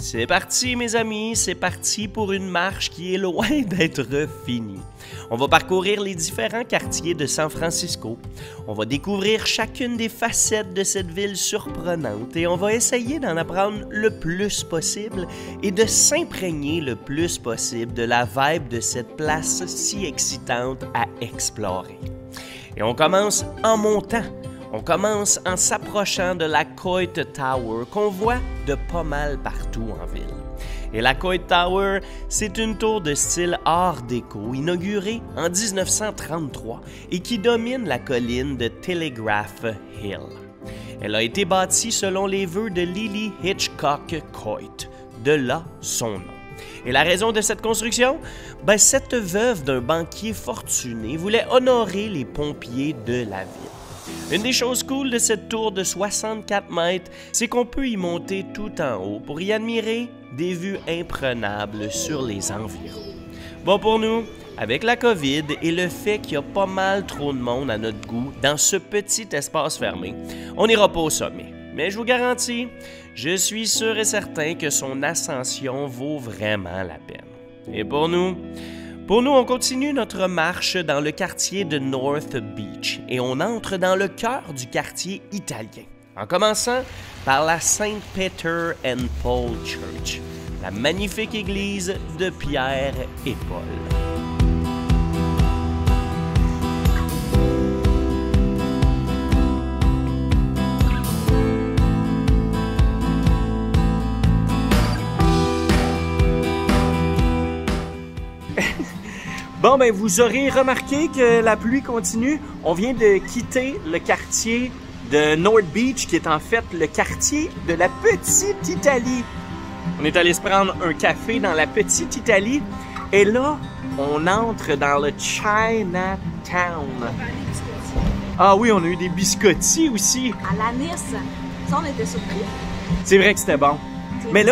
C'est parti mes amis, c'est parti pour une marche qui est loin d'être finie. On va parcourir les différents quartiers de San Francisco. On va découvrir chacune des facettes de cette ville surprenante et on va essayer d'en apprendre le plus possible et de s'imprégner le plus possible de la vibe de cette place si excitante à explorer. Et on commence en montant. On commence en s'approchant de la Coit Tower qu'on voit de pas mal partout en ville. Et la Coit Tower, c'est une tour de style Art déco inaugurée en 1933 et qui domine la colline de Telegraph Hill. Elle a été bâtie selon les vœux de Lily Hitchcock Coit, de là son nom. Et la raison de cette construction? Cette veuve d'un banquier fortuné voulait honorer les pompiers de la ville. Une des choses cool de cette tour de 64 mètres, c'est qu'on peut y monter tout en haut pour y admirer des vues imprenables sur les environs. Bon pour nous, avec la COVID et le fait qu'il y a pas mal trop de monde à notre goût dans ce petit espace fermé, on n'ira pas au sommet. Mais je vous garantis, je suis sûr et certain que son ascension vaut vraiment la peine. Et pour nous, on continue notre marche dans le quartier de North Beach et on entre dans le cœur du quartier italien, en commençant par la St. Peter and Paul Church, la magnifique église de Pierre et Paul. Bon, vous aurez remarqué que la pluie continue. On vient de quitter le quartier de North Beach, qui est en fait le quartier de la Petite Italie. On est allé se prendre un café dans la Petite Italie. Et là, on entre dans le Chinatown. Ah oui, on a eu des biscottis aussi. À la Nice. Ça, on était surpris. C'est vrai que c'était bon. Mais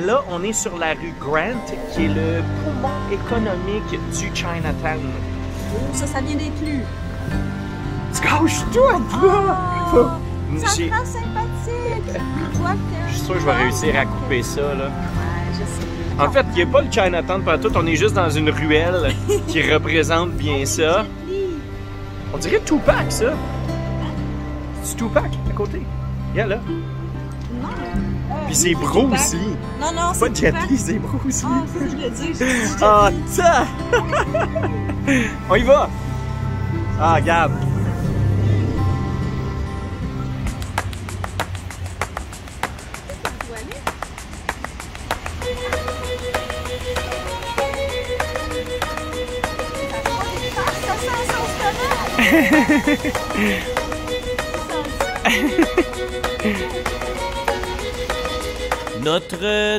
là, on est sur la rue Grant, qui est le poumon économique du Chinatown. Oh, ça vient d'inclus. Cache-toi, toi! Ça sera sympathique! Je suis sûr que je vais réussir à couper ça, là. Ouais, je sais. En fait, il n'y a pas le Chinatown partout, on est juste dans une ruelle qui représente bien ça. On dirait Tupac, ça. C'est Tupac, à côté. Regarde là. Non. Puis c'est Bro aussi. Non, c'est pas Jet Li, c'est Bro aussi. Ah, c'est ce que je voulais dire. Ah, ça! On y va! Ah, regarde.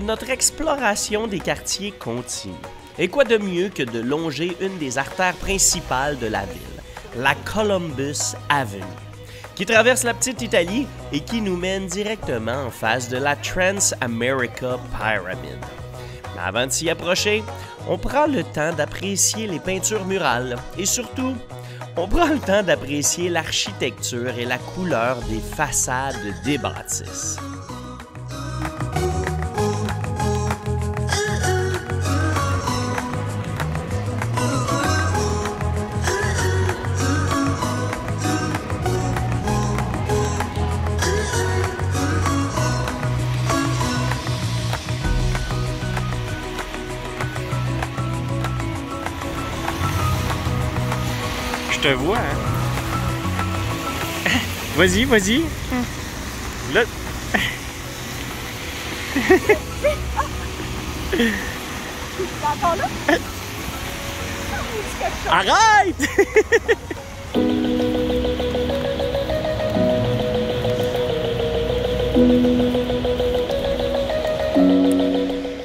Notre exploration des quartiers continue. Et quoi de mieux que de longer une des artères principales de la ville, la Columbus Avenue, qui traverse la Petite Italie et qui nous mène directement en face de la Trans-America Pyramid. Mais avant de s'y approcher, on prend le temps d'apprécier les peintures murales et surtout, on prend le temps d'apprécier l'architecture et la couleur des façades des bâtisses. Je te vois, hein? Vas-y. Là. T'entends là? Arrête!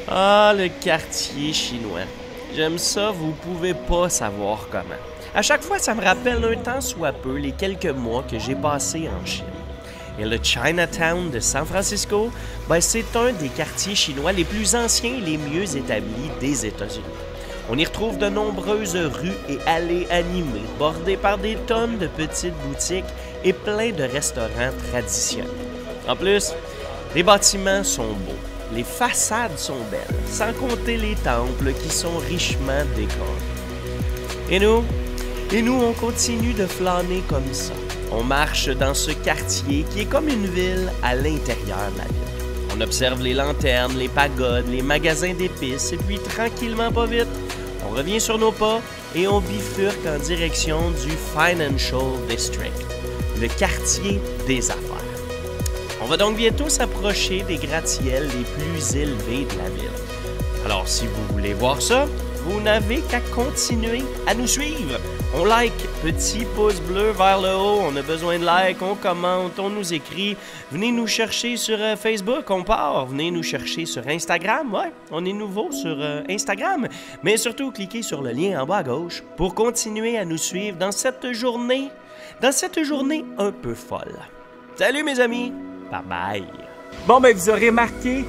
Ah, le quartier chinois. J'aime ça, vous pouvez pas savoir comment. À chaque fois, ça me rappelle un tant soit peu les quelques mois que j'ai passés en Chine. Et le Chinatown de San Francisco, c'est un des quartiers chinois les plus anciens et les mieux établis des États-Unis. On y retrouve de nombreuses rues et allées animées, bordées par des tonnes de petites boutiques et plein de restaurants traditionnels. En plus, les bâtiments sont beaux. Les façades sont belles, sans compter les temples qui sont richement décorés. Et nous, on continue de flâner comme ça. On marche dans ce quartier qui est comme une ville à l'intérieur de la ville. On observe les lanternes, les pagodes, les magasins d'épices, et puis tranquillement, pas vite, on revient sur nos pas et on bifurque en direction du Financial District, le quartier des affaires. On va donc bientôt s'approcher des gratte-ciels les plus élevés de la ville. Alors, si vous voulez voir ça, vous n'avez qu'à continuer à nous suivre. On like, petit pouce bleu vers le haut, on a besoin de like, on commente, on nous écrit. Venez nous chercher sur Facebook, on part. Venez nous chercher sur Instagram, ouais, on est nouveau sur Instagram. Mais surtout, cliquez sur le lien en bas à gauche pour continuer à nous suivre dans cette journée un peu folle. Salut mes amis, bye bye. Bon, ben vous aurez remarqué...